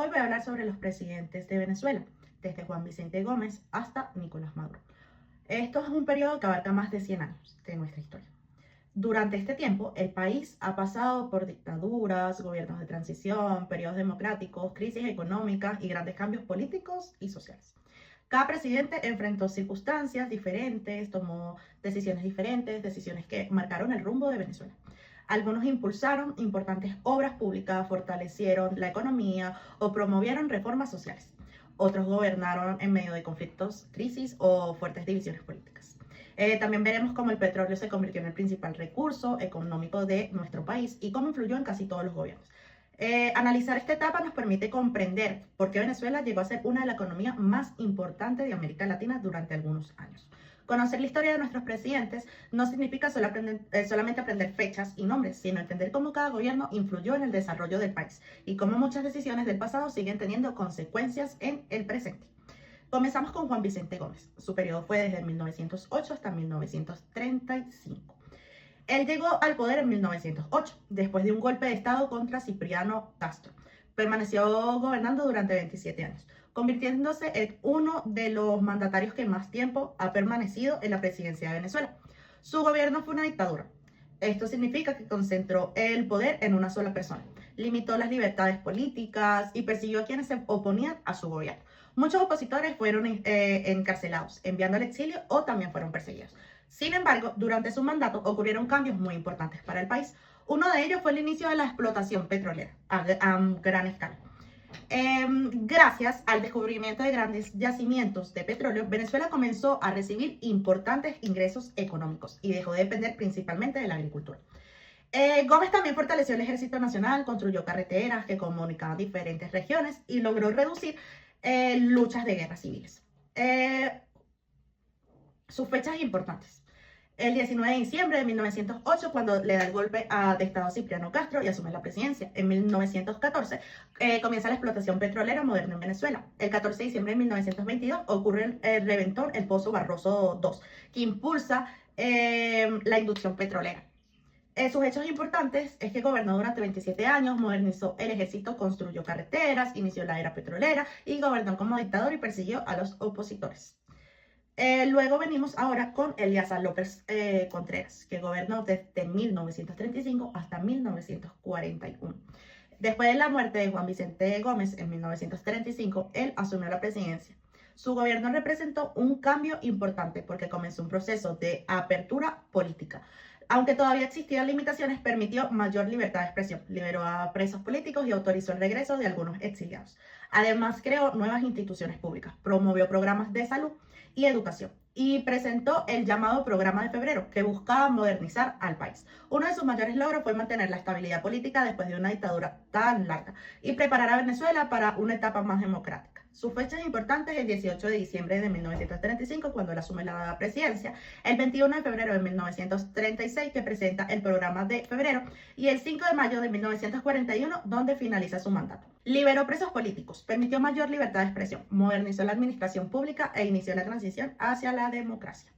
Hoy voy a hablar sobre los presidentes de Venezuela, desde Juan Vicente Gómez hasta Nicolás Maduro. Esto es un periodo que abarca más de 100 años de nuestra historia. Durante este tiempo, el país ha pasado por dictaduras, gobiernos de transición, periodos democráticos, crisis económicas y grandes cambios políticos y sociales. Cada presidente enfrentó circunstancias diferentes, tomó decisiones diferentes, decisiones que marcaron el rumbo de Venezuela. Algunos impulsaron importantes obras públicas, fortalecieron la economía o promovieron reformas sociales. Otros gobernaron en medio de conflictos, crisis o fuertes divisiones políticas. También veremos cómo el petróleo se convirtió en el principal recurso económico de nuestro país y cómo influyó en casi todos los gobiernos. Analizar esta etapa nos permite comprender por qué Venezuela llegó a ser una de las economías más importantes de América Latina durante algunos años. Conocer la historia de nuestros presidentes no significa solamente aprender fechas y nombres, sino entender cómo cada gobierno influyó en el desarrollo del país y cómo muchas decisiones del pasado siguen teniendo consecuencias en el presente. Comenzamos con Juan Vicente Gómez. Su periodo fue desde 1908 hasta 1935. Él llegó al poder en 1908, después de un golpe de Estado contra Cipriano Castro. Permaneció gobernando durante 27 años, convirtiéndose en uno de los mandatarios que más tiempo ha permanecido en la presidencia de Venezuela. Su gobierno fue una dictadura. Esto significa que concentró el poder en una sola persona, limitó las libertades políticas y persiguió a quienes se oponían a su gobierno. Muchos opositores fueron encarcelados, enviando al exilio o también fueron perseguidos. Sin embargo, durante su mandato ocurrieron cambios muy importantes para el país. Uno de ellos fue el inicio de la explotación petrolera a gran escala. Gracias al descubrimiento de grandes yacimientos de petróleo, Venezuela comenzó a recibir importantes ingresos económicos y dejó de depender principalmente de la agricultura. Gómez también fortaleció el Ejército Nacional, construyó carreteras que comunicaban diferentes regiones y logró reducir luchas de guerras civiles. Sus fechas importantes. El 19 de diciembre de 1908, cuando le da el golpe de Estado a Cipriano Castro y asume la presidencia. En 1914 comienza la explotación petrolera moderna en Venezuela. El 14 de diciembre de 1922 ocurre el reventón, el Pozo Barroso II, que impulsa la inducción petrolera. Sus hechos importantes es que gobernó durante 27 años, modernizó el ejército, construyó carreteras, inició la era petrolera y gobernó como dictador y persiguió a los opositores. Luego venimos ahora con Elías López Contreras, que gobernó desde 1935 hasta 1941. Después de la muerte de Juan Vicente Gómez en 1935, él asumió la presidencia. Su gobierno representó un cambio importante porque comenzó un proceso de apertura política. Aunque todavía existían limitaciones, permitió mayor libertad de expresión, liberó a presos políticos y autorizó el regreso de algunos exiliados. Además, creó nuevas instituciones públicas, promovió programas de salud y educación y presentó el llamado Programa de Febrero, que buscaba modernizar al país. Uno de sus mayores logros fue mantener la estabilidad política después de una dictadura tan larga y preparar a Venezuela para una etapa más democrática. Sus fechas importantes: el 18 de diciembre de 1935, cuando él asume la presidencia, el 21 de febrero de 1936, que presenta el Programa de Febrero, y el 5 de mayo de 1941, donde finaliza su mandato. Liberó presos políticos, permitió mayor libertad de expresión, modernizó la administración pública e inició la transición hacia la democracia.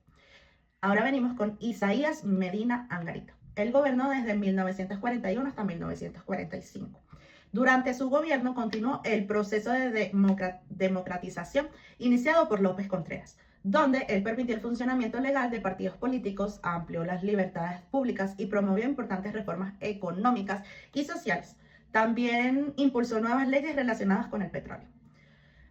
Ahora venimos con Isaías Medina Angarita. Él gobernó desde 1941 hasta 1945. Durante su gobierno continuó el proceso de democratización iniciado por López Contreras, donde él permitió el funcionamiento legal de partidos políticos, amplió las libertades públicas y promovió importantes reformas económicas y sociales. También impulsó nuevas leyes relacionadas con el petróleo,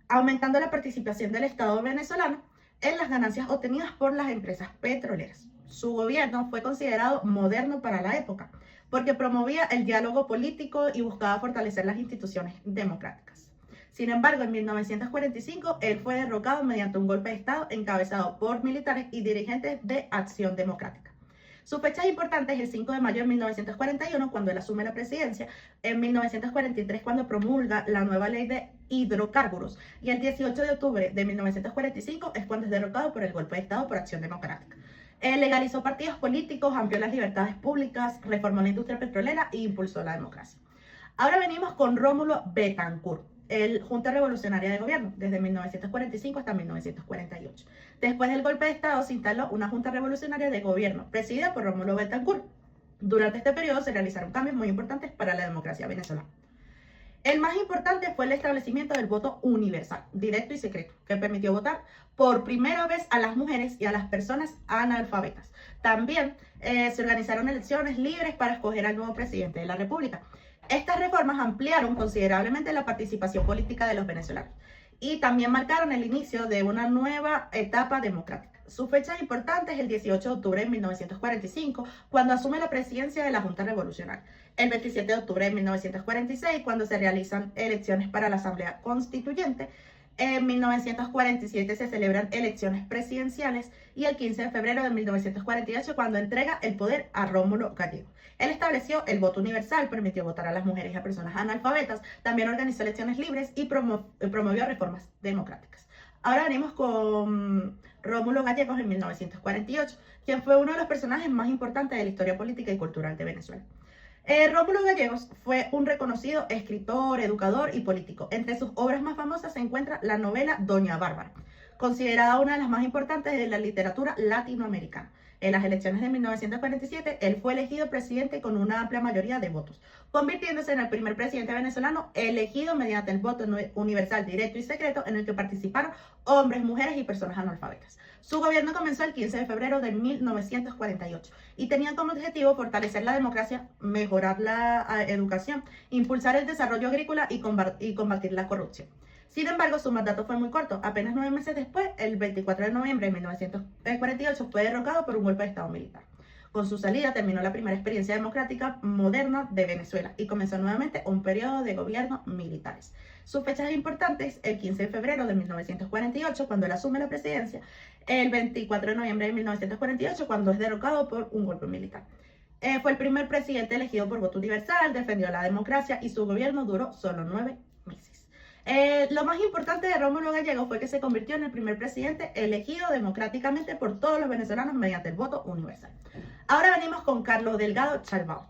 aumentando la participación del Estado venezolano en las ganancias obtenidas por las empresas petroleras. Su gobierno fue considerado moderno para la época, porque promovía el diálogo político y buscaba fortalecer las instituciones democráticas. Sin embargo, en 1945, él fue derrocado mediante un golpe de Estado encabezado por militares y dirigentes de Acción Democrática. Su fecha importante es el 5 de mayo de 1941, cuando él asume la presidencia, en 1943, cuando promulga la nueva ley de hidrocarburos, y el 18 de octubre de 1945 es cuando es derrocado por el golpe de Estado por Acción Democrática. Legalizó partidos políticos, amplió las libertades públicas, reformó la industria petrolera e impulsó la democracia. Ahora venimos con Rómulo Betancourt, el Junta Revolucionaria de Gobierno, desde 1945 hasta 1948. Después del golpe de Estado se instaló una Junta Revolucionaria de Gobierno, presidida por Rómulo Betancourt. Durante este periodo se realizaron cambios muy importantes para la democracia venezolana. El más importante fue el establecimiento del voto universal, directo y secreto, que permitió votar por primera vez a las mujeres y a las personas analfabetas. También se organizaron elecciones libres para escoger al nuevo presidente de la República. Estas reformas ampliaron considerablemente la participación política de los venezolanos y también marcaron el inicio de una nueva etapa democrática. Su fecha importante es el 18 de octubre de 1945, cuando asume la presidencia de la Junta Revolucionaria. El 27 de octubre de 1946, cuando se realizan elecciones para la Asamblea Constituyente. En 1947 se celebran elecciones presidenciales y el 15 de febrero de 1948 cuando entrega el poder a Rómulo Gallegos. Él estableció el voto universal, permitió votar a las mujeres y a personas analfabetas, también organizó elecciones libres y promovió reformas democráticas. Ahora venimos con Rómulo Gallegos en 1948, quien fue uno de los personajes más importantes de la historia política y cultural de Venezuela. Rómulo Gallegos fue un reconocido escritor, educador y político. Entre sus obras más famosas se encuentra la novela Doña Bárbara, considerada una de las más importantes de la literatura latinoamericana. En las elecciones de 1947, él fue elegido presidente con una amplia mayoría de votos, convirtiéndose en el primer presidente venezolano elegido mediante el voto universal, directo y secreto, en el que participaron hombres, mujeres y personas analfabetas. Su gobierno comenzó el 15 de febrero de 1948 y tenía como objetivo fortalecer la democracia, mejorar la educación, impulsar el desarrollo agrícola y combatir la corrupción. Sin embargo, su mandato fue muy corto. Apenas 9 meses después, el 24 de noviembre de 1948, fue derrocado por un golpe de Estado militar. Con su salida terminó la primera experiencia democrática moderna de Venezuela y comenzó nuevamente un periodo de gobierno militares. Sus fechas importantes, el 15 de febrero de 1948, cuando él asume la presidencia, el 24 de noviembre de 1948, cuando es derrocado por un golpe militar. Fue el primer presidente elegido por voto universal, defendió la democracia y su gobierno duró solo 9 meses. Lo más importante de Rómulo Gallegos fue que se convirtió en el primer presidente elegido democráticamente por todos los venezolanos mediante el voto universal. Ahora venimos con Carlos Delgado Chalbaud.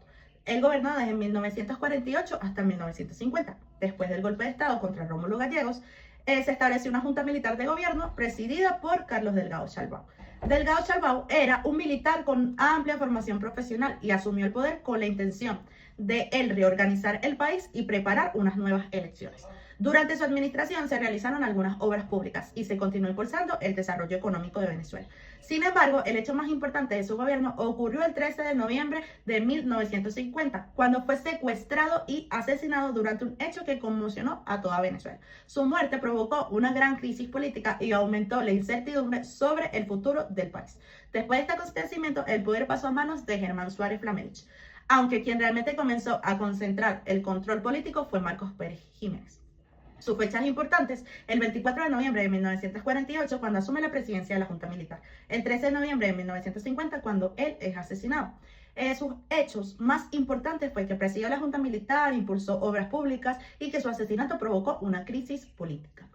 Él gobernó desde 1948 hasta 1950. Después del golpe de Estado contra Rómulo Gallegos, se estableció una junta militar de gobierno presidida por Carlos Delgado Chalbaud. Delgado Chalbaud era un militar con amplia formación profesional y asumió el poder con la intención de él reorganizar el país y preparar unas nuevas elecciones. Durante su administración se realizaron algunas obras públicas y se continuó impulsando el desarrollo económico de Venezuela. Sin embargo, el hecho más importante de su gobierno ocurrió el 13 de noviembre de 1950, cuando fue secuestrado y asesinado durante un hecho que conmocionó a toda Venezuela. Su muerte provocó una gran crisis política y aumentó la incertidumbre sobre el futuro del país. Después de este acontecimiento, el poder pasó a manos de Germán Suárez Flamerich, aunque quien realmente comenzó a concentrar el control político fue Marcos Pérez Jiménez. Sus fechas importantes, el 24 de noviembre de 1948, cuando asume la presidencia de la Junta Militar. El 13 de noviembre de 1950, cuando él es asesinado. Sus hechos más importantes fue que presidió la Junta Militar, impulsó obras públicas y que su asesinato provocó una crisis política.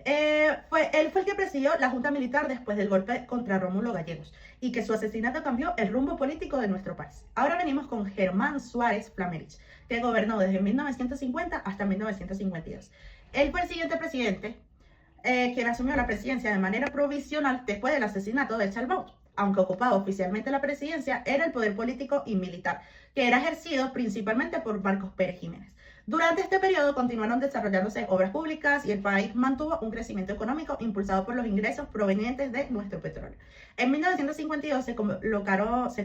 Él fue el que presidió la Junta Militar después del golpe contra Rómulo Gallegos y que su asesinato cambió el rumbo político de nuestro país. Ahora venimos con Germán Suárez Flamerich, que gobernó desde 1950 hasta 1952. Él fue el siguiente presidente quien asumió la presidencia de manera provisional después del asesinato de Chalbaud. Aunque ocupaba oficialmente la presidencia, era el poder político y militar, que era ejercido principalmente por Marcos Pérez Jiménez. Durante este periodo continuaron desarrollándose obras públicas y el país mantuvo un crecimiento económico impulsado por los ingresos provenientes de nuestro petróleo. En 1952 se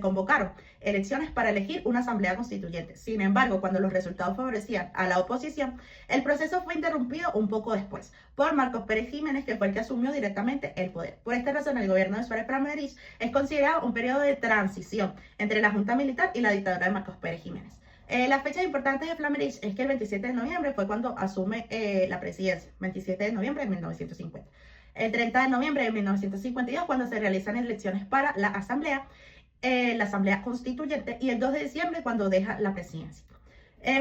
convocaron elecciones para elegir una asamblea constituyente. Sin embargo, cuando los resultados favorecían a la oposición, el proceso fue interrumpido un poco después por Marcos Pérez Jiménez, que fue el que asumió directamente el poder. Por esta razón, el gobierno de Suárez Flamerich es considerado un periodo de transición entre la Junta Militar y la dictadura de Marcos Pérez Jiménez. Las fechas importantes de Flamerich es que el 27 de noviembre fue cuando asume la presidencia, 27 de noviembre de 1950. El 30 de noviembre de 1952, cuando se realizan elecciones para la Asamblea Constituyente, y el 2 de diciembre, cuando deja la presidencia.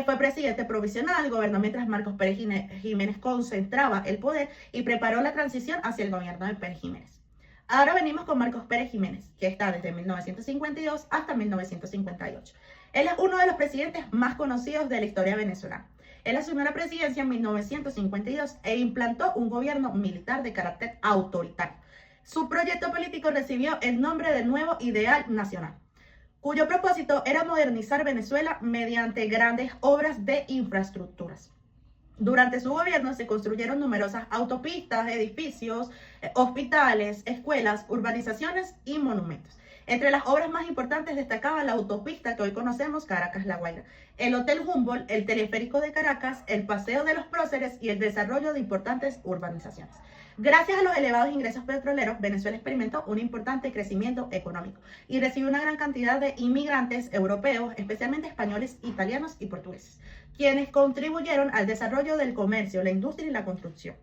Fue presidente provisional, gobernó mientras Marcos Pérez Jiménez concentraba el poder y preparó la transición hacia el gobierno de Pérez Jiménez. Ahora venimos con Marcos Pérez Jiménez, que está desde 1952 hasta 1958. Él es uno de los presidentes más conocidos de la historia venezolana. Él asumió la presidencia en 1952 e implantó un gobierno militar de carácter autoritario. Su proyecto político recibió el nombre de Nuevo Ideal Nacional, cuyo propósito era modernizar Venezuela mediante grandes obras de infraestructuras. Durante su gobierno se construyeron numerosas autopistas, edificios, hospitales, escuelas, urbanizaciones y monumentos. Entre las obras más importantes destacaba la autopista que hoy conocemos, Caracas-La Guaira, el Hotel Humboldt, el Teleférico de Caracas, el Paseo de los Próceres y el desarrollo de importantes urbanizaciones. Gracias a los elevados ingresos petroleros, Venezuela experimentó un importante crecimiento económico y recibió una gran cantidad de inmigrantes europeos, especialmente españoles, italianos y portugueses, quienes contribuyeron al desarrollo del comercio, la industria y la construcción.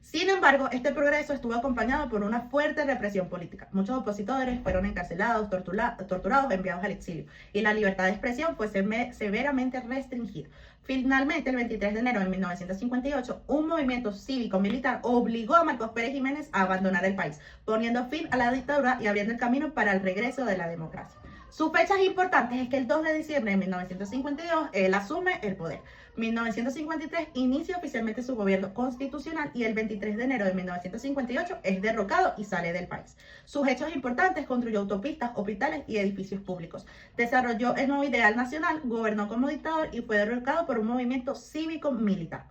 Sin embargo, este progreso estuvo acompañado por una fuerte represión política. Muchos opositores fueron encarcelados, torturados, enviados al exilio, y la libertad de expresión fue severamente restringida. Finalmente, el 23 de enero de 1958, un movimiento cívico-militar obligó a Marcos Pérez Jiménez a abandonar el país, poniendo fin a la dictadura y abriendo el camino para el regreso de la democracia. Sus fechas importantes es que el 2 de diciembre de 1952 él asume el poder. 1953 inicia oficialmente su gobierno constitucional y el 23 de enero de 1958 es derrocado y sale del país. Sus hechos importantes: construyó autopistas, hospitales y edificios públicos. Desarrolló el nuevo ideal nacional, gobernó como dictador y fue derrocado por un movimiento cívico-militar.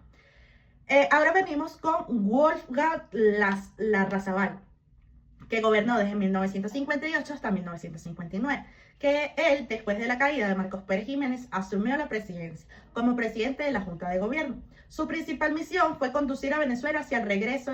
Ahora venimos con Wolfgang Larrazábal, que gobernó desde 1958 hasta 1959, que él, después de la caída de Marcos Pérez Jiménez, asumió la presidencia como presidente de la Junta de Gobierno. Su principal misión fue conducir a Venezuela hacia el regreso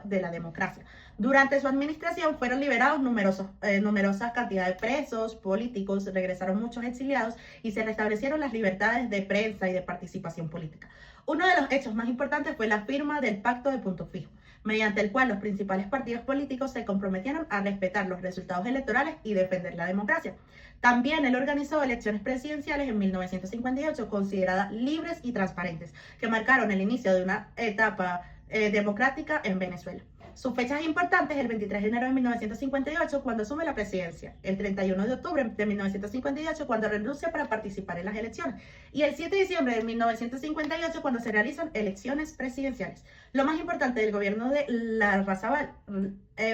de la democracia. Durante su administración fueron liberados numerosas cantidades de presos políticos, regresaron muchos exiliados y se restablecieron las libertades de prensa y de participación política. Uno de los hechos más importantes fue la firma del Pacto de Punto Fijo, mediante el cual los principales partidos políticos se comprometieron a respetar los resultados electorales y defender la democracia. También él organizó elecciones presidenciales en 1958 consideradas libres y transparentes, que marcaron el inicio de una etapa democrática en Venezuela. Sus fechas importantes: el 23 de enero de 1958, cuando asume la presidencia; el 31 de octubre de 1958, cuando renuncia para participar en las elecciones; y el 7 de diciembre de 1958, cuando se realizan elecciones presidenciales. Lo más importante del gobierno de Larrazábal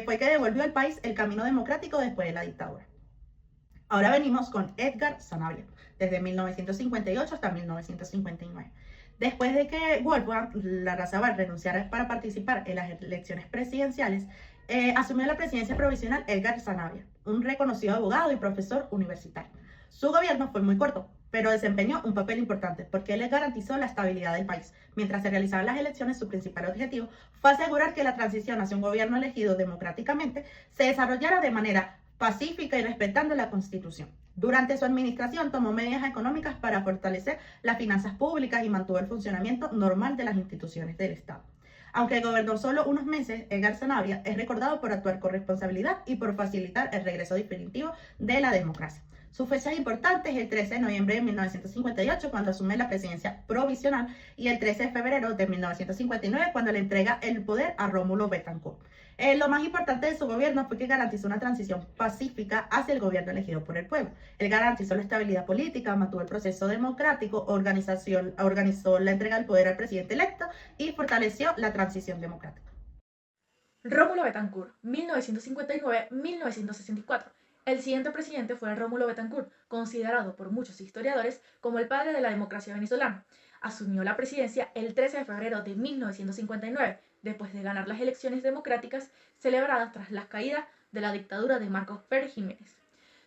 fue que devolvió al país el camino democrático después de la dictadura. Ahora venimos con Edgar Zanavia, desde 1958 hasta 1959. Después de que Wolfgang Larrazábal renunciara para participar en las elecciones presidenciales, asumió la presidencia provisional Edgar Zanavia, un reconocido abogado y profesor universitario. Su gobierno fue muy corto, pero desempeñó un papel importante porque él garantizó la estabilidad del país. Mientras se realizaban las elecciones, su principal objetivo fue asegurar que la transición hacia un gobierno elegido democráticamente se desarrollara de manera pacífica y respetando la Constitución. Durante su administración tomó medidas económicas para fortalecer las finanzas públicas y mantuvo el funcionamiento normal de las instituciones del Estado. Aunque gobernó solo unos meses, Edgar Zanavia es recordado por actuar con responsabilidad y por facilitar el regreso definitivo de la democracia. Sus fechas importantes: el 13 de noviembre de 1958, cuando asume la presidencia provisional, y el 13 de febrero de 1959, cuando le entrega el poder a Rómulo Betancourt. Lo más importante de su gobierno fue que garantizó una transición pacífica hacia el gobierno elegido por el pueblo. Él garantizó la estabilidad política, mantuvo el proceso democrático, organizó la entrega del poder al presidente electo y fortaleció la transición democrática. Rómulo Betancourt, 1959-1964. El siguiente presidente fue Rómulo Betancourt, considerado por muchos historiadores como el padre de la democracia venezolana. Asumió la presidencia el 13 de febrero de 1959, después de ganar las elecciones democráticas celebradas tras la caída de la dictadura de Marcos Pérez Jiménez.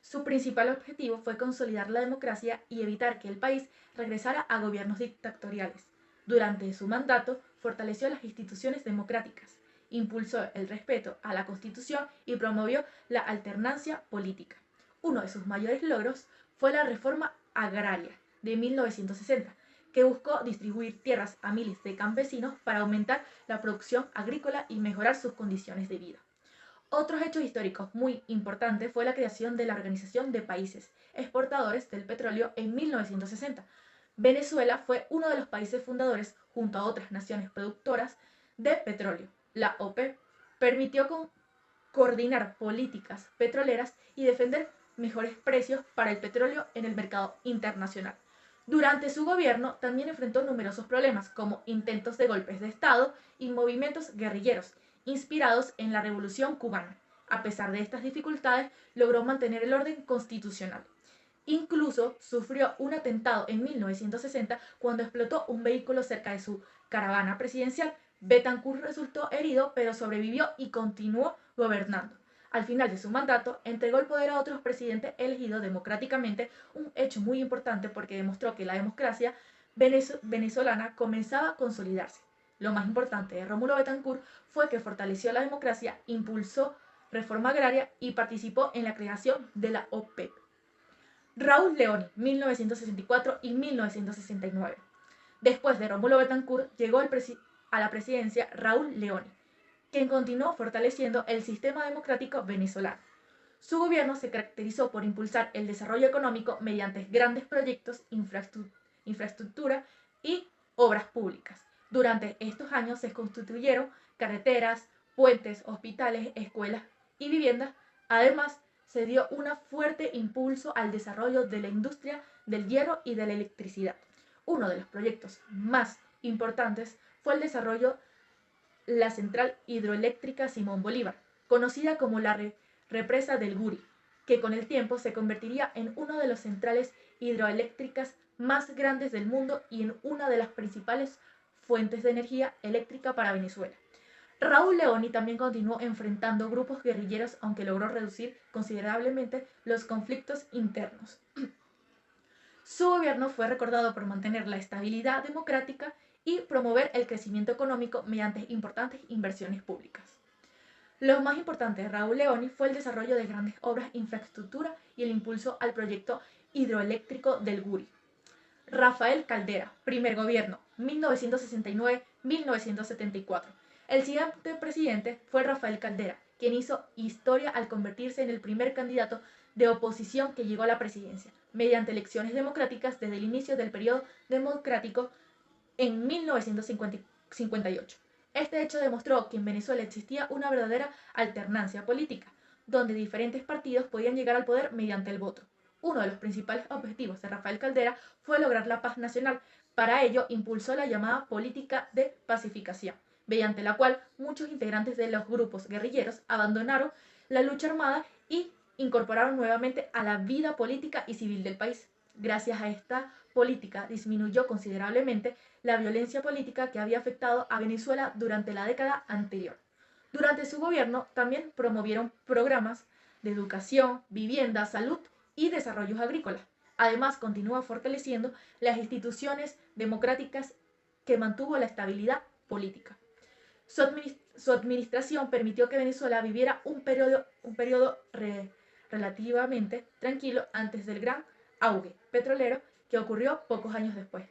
Su principal objetivo fue consolidar la democracia y evitar que el país regresara a gobiernos dictatoriales. Durante su mandato, fortaleció las instituciones democráticas, impulsó el respeto a la Constitución y promovió la alternancia política. Uno de sus mayores logros fue la reforma agraria de 1960, que buscó distribuir tierras a miles de campesinos para aumentar la producción agrícola y mejorar sus condiciones de vida. Otros hechos históricos muy importantes fue la creación de la Organización de Países Exportadores del Petróleo en 1960. Venezuela fue uno de los países fundadores, junto a otras naciones productoras de petróleo. La OPEP permitió coordinar políticas petroleras y defender mejores precios para el petróleo en el mercado internacional. Durante su gobierno también enfrentó numerosos problemas, como intentos de golpes de Estado y movimientos guerrilleros, inspirados en la Revolución Cubana. A pesar de estas dificultades, logró mantener el orden constitucional. Incluso sufrió un atentado en 1960 cuando explotó un vehículo cerca de su caravana presidencial. Betancourt resultó herido, pero sobrevivió y continuó gobernando. Al final de su mandato, entregó el poder a otros presidentes elegidos democráticamente, un hecho muy importante porque demostró que la democracia venezolana comenzaba a consolidarse. Lo más importante de Rómulo Betancourt fue que fortaleció la democracia, impulsó reforma agraria y participó en la creación de la OPEP. Raúl Leoni, 1964 y 1969. Después de Rómulo Betancourt, llegó a la presidencia Raúl Leoni, quien continuó fortaleciendo el sistema democrático venezolano. Su gobierno se caracterizó por impulsar el desarrollo económico mediante grandes proyectos, infraestructura y obras públicas. Durante estos años se construyeron carreteras, puentes, hospitales, escuelas y viviendas. Además, se dio un fuerte impulso al desarrollo de la industria del hierro y de la electricidad. Uno de los proyectos más importantes fue el desarrollo de la central hidroeléctrica Simón Bolívar, conocida como la represa del Guri, que con el tiempo se convertiría en una de las centrales hidroeléctricas más grandes del mundo y en una de las principales fuentes de energía eléctrica para Venezuela. Raúl Leoni también continuó enfrentando grupos guerrilleros, aunque logró reducir considerablemente los conflictos internos. Su gobierno fue recordado por mantener la estabilidad democrática y promover el crecimiento económico mediante importantes inversiones públicas. Lo más importante de Raúl Leoni fue el desarrollo de grandes obras de infraestructura y el impulso al proyecto hidroeléctrico del Guri. Rafael Caldera, primer gobierno, 1969-1974. El siguiente presidente fue Rafael Caldera, quien hizo historia al convertirse en el primer candidato de oposición que llegó a la presidencia, mediante elecciones democráticas desde el inicio del periodo democrático en 1958. Este hecho demostró que en Venezuela existía una verdadera alternancia política, donde diferentes partidos podían llegar al poder mediante el voto. Uno de los principales objetivos de Rafael Caldera fue lograr la paz nacional. Para ello, impulsó la llamada política de pacificación, mediante la cual muchos integrantes de los grupos guerrilleros abandonaron la lucha armada y incorporaron nuevamente a la vida política y civil del país. Gracias a esta política disminuyó considerablemente la violencia política que había afectado a Venezuela durante la década anterior. Durante su gobierno también promovieron programas de educación, vivienda, salud y desarrollos agrícolas. Además, continúa fortaleciendo las instituciones democráticas que mantuvo la estabilidad política. Su administración permitió que Venezuela viviera un periodo relativamente tranquilo antes del gran auge petrolero que ocurrió pocos años después.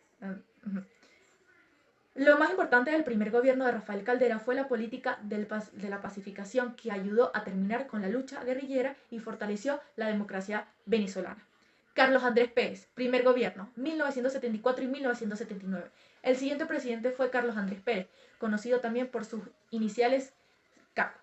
Lo más importante del primer gobierno de Rafael Caldera fue la política de la pacificación que ayudó a terminar con la lucha guerrillera y fortaleció la democracia venezolana. Carlos Andrés Pérez, primer gobierno, 1974 y 1979. El siguiente presidente fue Carlos Andrés Pérez, conocido también por sus iniciales CAP.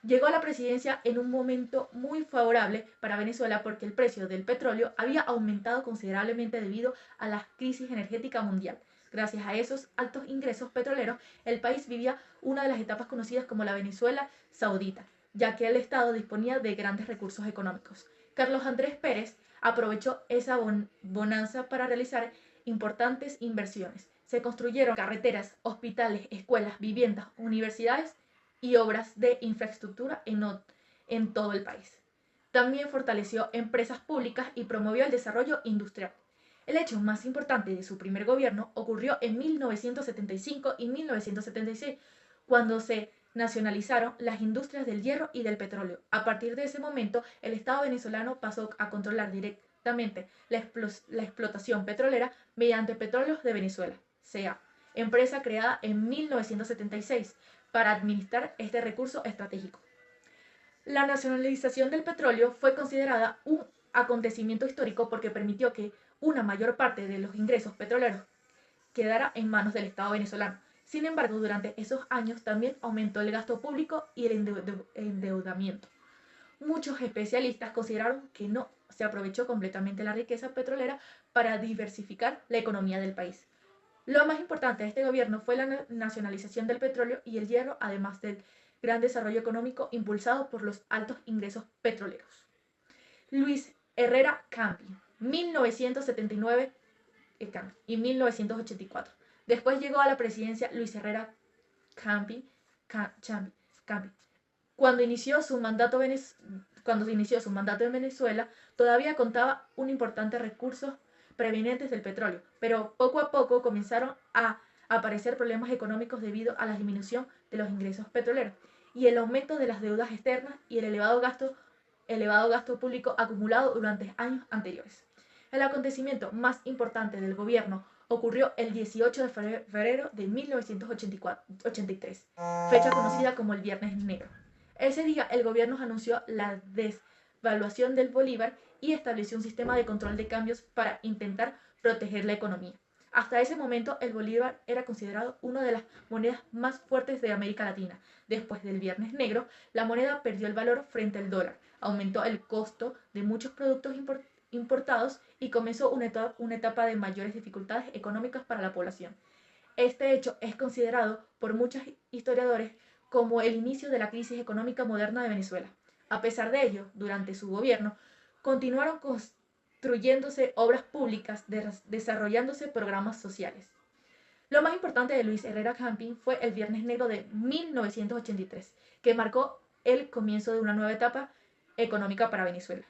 Llegó a la presidencia en un momento muy favorable para Venezuela porque el precio del petróleo había aumentado considerablemente debido a la crisis energética mundial. Gracias a esos altos ingresos petroleros, el país vivía una de las etapas conocidas como la Venezuela saudita, ya que el Estado disponía de grandes recursos económicos. Carlos Andrés Pérez aprovechó esa bonanza para realizar importantes inversiones. Se construyeron carreteras, hospitales, escuelas, viviendas, universidades y obras de infraestructura en todo el país. También fortaleció empresas públicas y promovió el desarrollo industrial. El hecho más importante de su primer gobierno ocurrió en 1975 y 1976, cuando se nacionalizaron las industrias del hierro y del petróleo. A partir de ese momento, el Estado venezolano pasó a controlar directamente la explotación petrolera mediante Petróleos de Venezuela, CA, empresa creada en 1976 para administrar este recurso estratégico. La nacionalización del petróleo fue considerada un acontecimiento histórico porque permitió que una mayor parte de los ingresos petroleros quedara en manos del Estado venezolano. Sin embargo, durante esos años también aumentó el gasto público y el endeudamiento. Muchos especialistas consideraron que no se aprovechó completamente la riqueza petrolera para diversificar la economía del país. Lo más importante de este gobierno fue la nacionalización del petróleo y el hierro, además del gran desarrollo económico impulsado por los altos ingresos petroleros. Luis Herrera Campi, 1979 y 1984. Después llegó a la presidencia Luis Herrera Campi. Cuando inició su mandato en Venezuela, todavía contaba un importante recursos provenientes del petróleo, pero poco a poco comenzaron a aparecer problemas económicos debido a la disminución de los ingresos petroleros y el aumento de las deudas externas y el elevado gasto público acumulado durante años anteriores. El acontecimiento más importante del gobierno ocurrió el 18 de febrero de 1983, fecha conocida como el Viernes Negro. Ese día el gobierno anunció la desvaluación del bolívar y estableció un sistema de control de cambios para intentar proteger la economía. Hasta ese momento el bolívar era considerado una de las monedas más fuertes de América Latina. Después del Viernes Negro, la moneda perdió el valor frente al dólar, aumentó el costo de muchos productos importados y comenzó una etapa de mayores dificultades económicas para la población. Este hecho es considerado por muchos historiadores como el inicio de la crisis económica moderna de Venezuela. A pesar de ello, durante su gobierno, continuaron construyéndose obras públicas, desarrollándose programas sociales. Lo más importante de Luis Herrera Campín fue el Viernes Negro de 1983, que marcó el comienzo de una nueva etapa económica para Venezuela.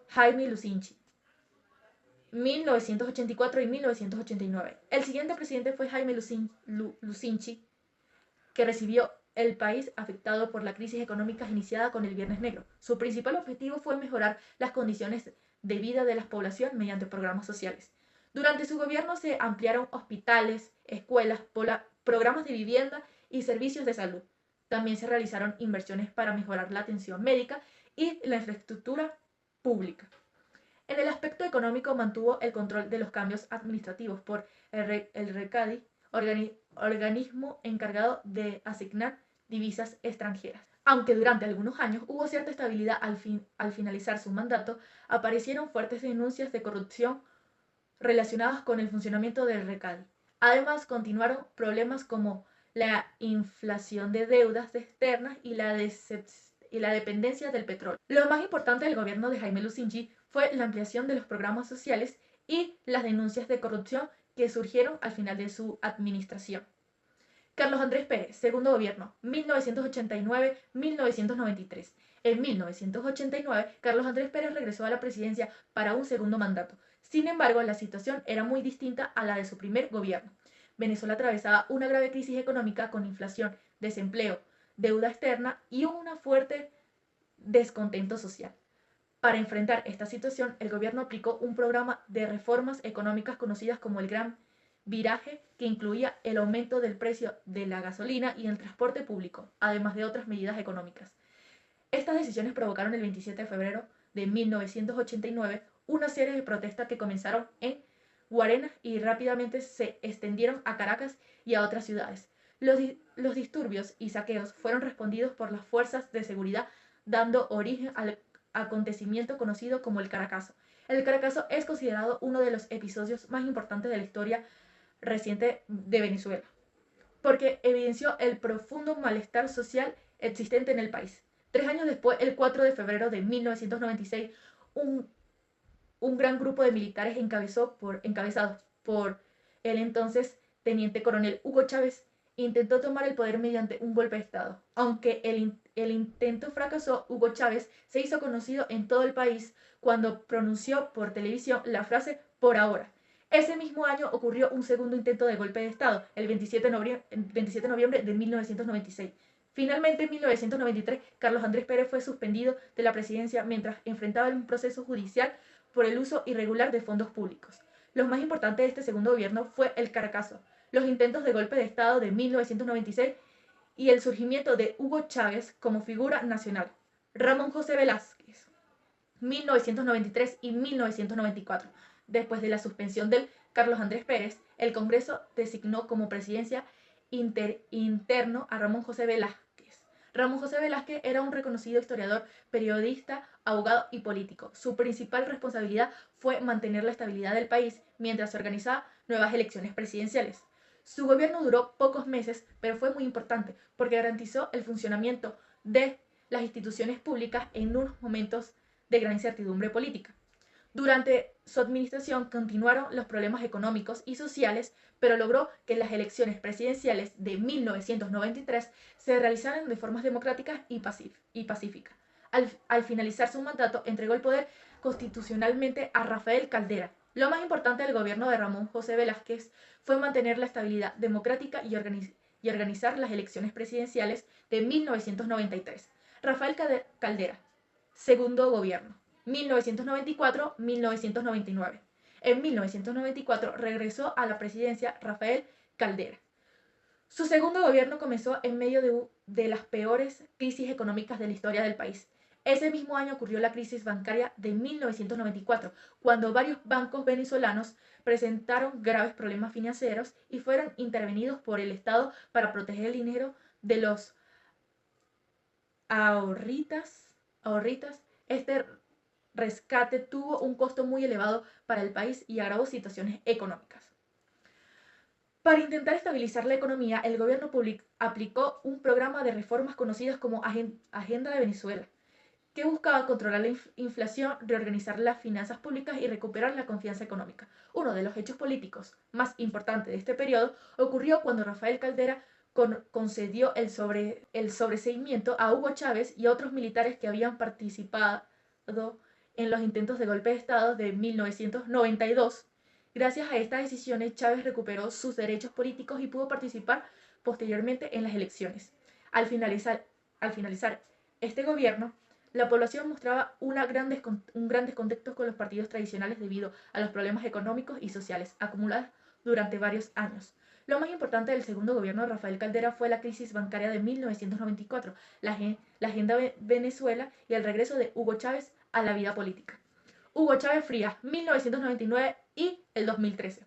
Jaime Lucinchi, 1984 y 1989. El siguiente presidente fue Jaime Lucinchi, que recibió el país afectado por la crisis económica iniciada con el Viernes Negro. Su principal objetivo fue mejorar las condiciones de vida de la población mediante programas sociales. Durante su gobierno se ampliaron hospitales, escuelas, programas de vivienda y servicios de salud. También se realizaron inversiones para mejorar la atención médica y la infraestructura pública. En el aspecto económico mantuvo el control de los cambios administrativos por el RECADI, organismo encargado de asignar divisas extranjeras. Aunque durante algunos años hubo cierta estabilidad al finalizar su mandato, aparecieron fuertes denuncias de corrupción relacionadas con el funcionamiento del RECADI. Además, continuaron problemas como la inflación de deudas externas y la dependencia del petróleo. Lo más importante del gobierno de Jaime Lucinchi fue la ampliación de los programas sociales y las denuncias de corrupción que surgieron al final de su administración. Carlos Andrés Pérez, segundo gobierno, 1989-1993. En 1989, Carlos Andrés Pérez regresó a la presidencia para un segundo mandato. Sin embargo, la situación era muy distinta a la de su primer gobierno. Venezuela atravesaba una grave crisis económica con inflación, desempleo, deuda externa y un fuerte descontento social. Para enfrentar esta situación, el gobierno aplicó un programa de reformas económicas conocidas como el Gran Viraje, que incluía el aumento del precio de la gasolina y el transporte público, además de otras medidas económicas. Estas decisiones provocaron el 27 de febrero de 1989 una serie de protestas que comenzaron en Guarenas y rápidamente se extendieron a Caracas y a otras ciudades. Los disturbios y saqueos fueron respondidos por las fuerzas de seguridad, dando origen al acontecimiento conocido como el Caracazo. El Caracazo es considerado uno de los episodios más importantes de la historia reciente de Venezuela, porque evidenció el profundo malestar social existente en el país. 3 años después, el 4 de febrero de 1996, un gran grupo de militares encabezados por el entonces teniente coronel Hugo Chávez intentó tomar el poder mediante un golpe de Estado. Aunque el intento fracasó, Hugo Chávez se hizo conocido en todo el país cuando pronunció por televisión la frase "por ahora". Ese mismo año ocurrió un segundo intento de golpe de Estado, el 27 de noviembre de 1996. Finalmente, en 1993, Carlos Andrés Pérez fue suspendido de la presidencia mientras enfrentaba un proceso judicial por el uso irregular de fondos públicos. Lo más importante de este segundo gobierno fue el Caracazo, los intentos de golpe de Estado de 1996 y el surgimiento de Hugo Chávez como figura nacional. Ramón José Velázquez, 1993 y 1994. Después de la suspensión del Carlos Andrés Pérez, el Congreso designó como presidencia interno a Ramón José Velázquez. Ramón José Velázquez era un reconocido historiador, periodista, abogado y político. Su principal responsabilidad fue mantener la estabilidad del país mientras se organizaba nuevas elecciones presidenciales. Su gobierno duró pocos meses, pero fue muy importante porque garantizó el funcionamiento de las instituciones públicas en unos momentos de gran incertidumbre política. Durante su administración continuaron los problemas económicos y sociales, pero logró que las elecciones presidenciales de 1993 se realizaran de formas democráticas y pacíficas. Al finalizar su mandato, entregó el poder constitucionalmente a Rafael Caldera. Lo más importante del gobierno de Ramón José Velázquez fue mantener la estabilidad democrática y organizar las elecciones presidenciales de 1993. Rafael Caldera, segundo gobierno, 1994-1999. En 1994 regresó a la presidencia Rafael Caldera. Su segundo gobierno comenzó en medio de las peores crisis económicas de la historia del país. Ese mismo año ocurrió la crisis bancaria de 1994, cuando varios bancos venezolanos presentaron graves problemas financieros y fueron intervenidos por el Estado para proteger el dinero de los ahorritas. Este rescate tuvo un costo muy elevado para el país y agravó situaciones económicas. Para intentar estabilizar la economía, el gobierno aplicó un programa de reformas conocidas como Agenda de Venezuela, que buscaba controlar la inflación, reorganizar las finanzas públicas y recuperar la confianza económica. Uno de los hechos políticos más importantes de este periodo ocurrió cuando Rafael Caldera concedió el sobreseimiento a Hugo Chávez y a otros militares que habían participado en los intentos de golpe de Estado de 1992. Gracias a estas decisiones, Chávez recuperó sus derechos políticos y pudo participar posteriormente en las elecciones. Al finalizar este gobierno, la población mostraba un gran descontento con los partidos tradicionales debido a los problemas económicos y sociales acumulados durante varios años. Lo más importante del segundo gobierno de Rafael Caldera fue la crisis bancaria de 1994, la Agenda Venezuela y el regreso de Hugo Chávez a la vida política. Hugo Chávez Frías, 1999 y el 2013.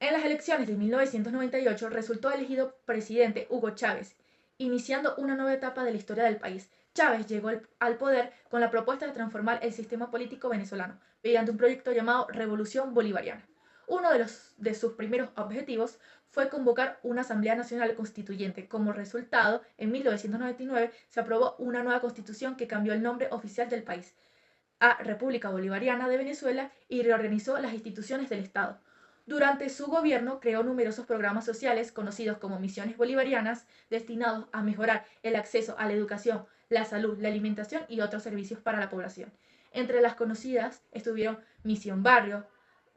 En las elecciones de 1998 resultó elegido presidente Hugo Chávez, iniciando una nueva etapa de la historia del país. Chávez llegó al poder con la propuesta de transformar el sistema político venezolano mediante un proyecto llamado Revolución Bolivariana. Uno de sus primeros objetivos fue convocar una Asamblea Nacional Constituyente. Como resultado, en 1999 se aprobó una nueva constitución que cambió el nombre oficial del país a República Bolivariana de Venezuela y reorganizó las instituciones del Estado. Durante su gobierno creó numerosos programas sociales conocidos como misiones bolivarianas destinados a mejorar el acceso a la educación, la salud, la alimentación y otros servicios para la población. Entre las conocidas estuvieron Misión Barrio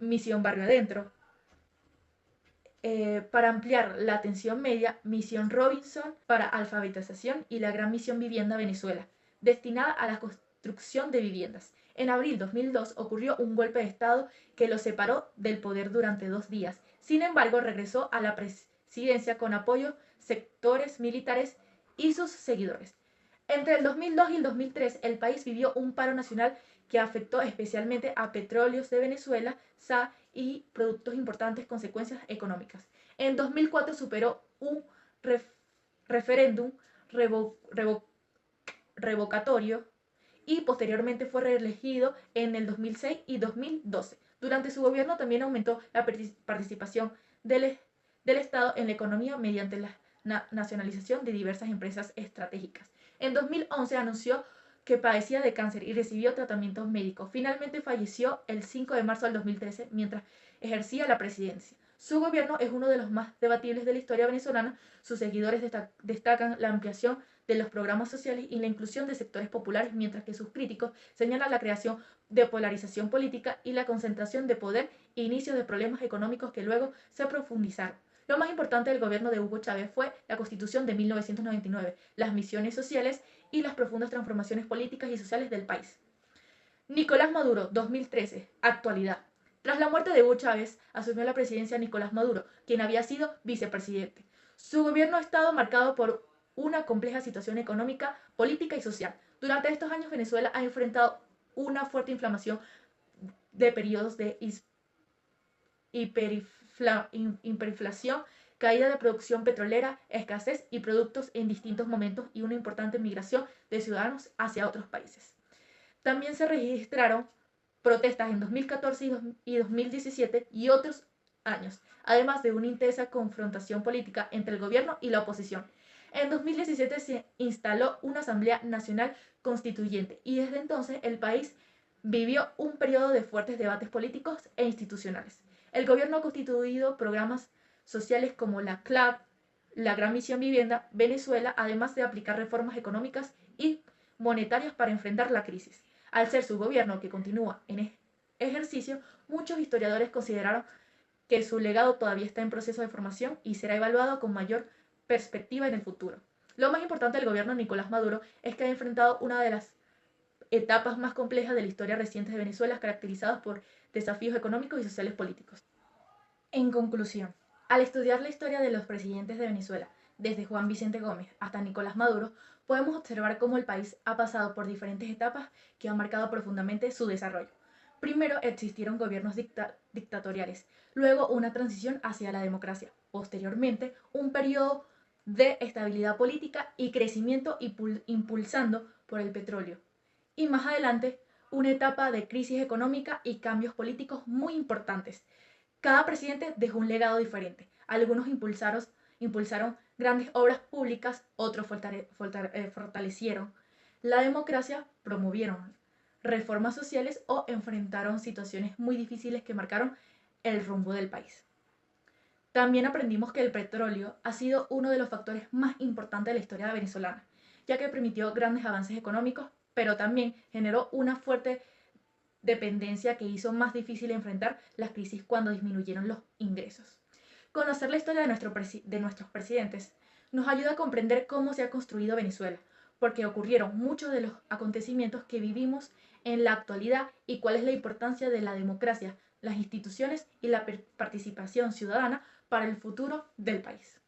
Adentro, para ampliar la atención media, Misión Robinson para alfabetización y la Gran Misión Vivienda Venezuela, destinada a la construcción de viviendas. En abril de 2002 ocurrió un golpe de Estado que lo separó del poder durante 2 días. Sin embargo, regresó a la presidencia con apoyo sectores militares y sus seguidores. Entre el 2002 y el 2003, el país vivió un paro nacional que afectó especialmente a Petróleos de Venezuela, SA y productos importantes consecuencias económicas. En 2004 superó un referéndum revocatorio y posteriormente fue reelegido en el 2006 y 2012. Durante su gobierno también aumentó la participación del Estado en la economía mediante la nacionalización de diversas empresas estratégicas. En 2011 anunció que padecía de cáncer y recibió tratamientos médicos. Finalmente falleció el 5 de marzo del 2013 mientras ejercía la presidencia. Su gobierno es uno de los más debatibles de la historia venezolana. Sus seguidores destacan la ampliación de los programas sociales y la inclusión de sectores populares, mientras que sus críticos señalan la creación de polarización política y la concentración de poder e inicios de problemas económicos que luego se profundizaron. Lo más importante del gobierno de Hugo Chávez fue la Constitución de 1999, las misiones sociales y las profundas transformaciones políticas y sociales del país. Nicolás Maduro, 2013, actualidad. Tras la muerte de Hugo Chávez, asumió la presidencia Nicolás Maduro, quien había sido vicepresidente. Su gobierno ha estado marcado por una compleja situación económica, política y social. Durante estos años, Venezuela ha enfrentado una fuerte inflamación de periodos de hiperinflación, caída de producción petrolera, escasez y productos en distintos momentos y una importante migración de ciudadanos hacia otros países. También se registraron protestas en 2014 y 2017 y otros años, además de una intensa confrontación política entre el gobierno y la oposición. En 2017 se instaló una Asamblea Nacional Constituyente y desde entonces el país vivió un periodo de fuertes debates políticos e institucionales. El gobierno ha constituido programas sociales como la CLAP, la Gran Misión Vivienda, Venezuela, además de aplicar reformas económicas y monetarias para enfrentar la crisis. Al ser su gobierno que continúa en ejercicio, muchos historiadores consideraron que su legado todavía está en proceso de formación y será evaluado con mayor perspectiva en el futuro. Lo más importante del gobierno de Nicolás Maduro es que ha enfrentado una de las etapas más complejas de la historia reciente de Venezuela, caracterizadas por desafíos económicos y sociales políticos. En conclusión, al estudiar la historia de los presidentes de Venezuela, desde Juan Vicente Gómez hasta Nicolás Maduro, podemos observar cómo el país ha pasado por diferentes etapas que han marcado profundamente su desarrollo. Primero existieron gobiernos dictatoriales, luego una transición hacia la democracia, posteriormente un periodo de estabilidad política y crecimiento impulsando por el petróleo, y más adelante una etapa de crisis económica y cambios políticos muy importantes. Cada presidente dejó un legado diferente. Algunos impulsaron grandes obras públicas, otros fortalecieron la democracia, promovieron reformas sociales o enfrentaron situaciones muy difíciles que marcaron el rumbo del país. También aprendimos que el petróleo ha sido uno de los factores más importantes de la historia venezolana, ya que permitió grandes avances económicos, pero también generó una fuerte dependencia que hizo más difícil enfrentar las crisis cuando disminuyeron los ingresos. Conocer la historia de nuestros presidentes nos ayuda a comprender cómo se ha construido Venezuela, porque ocurrieron muchos de los acontecimientos que vivimos en la actualidad y cuál es la importancia de la democracia, las instituciones y la participación ciudadana para el futuro del país.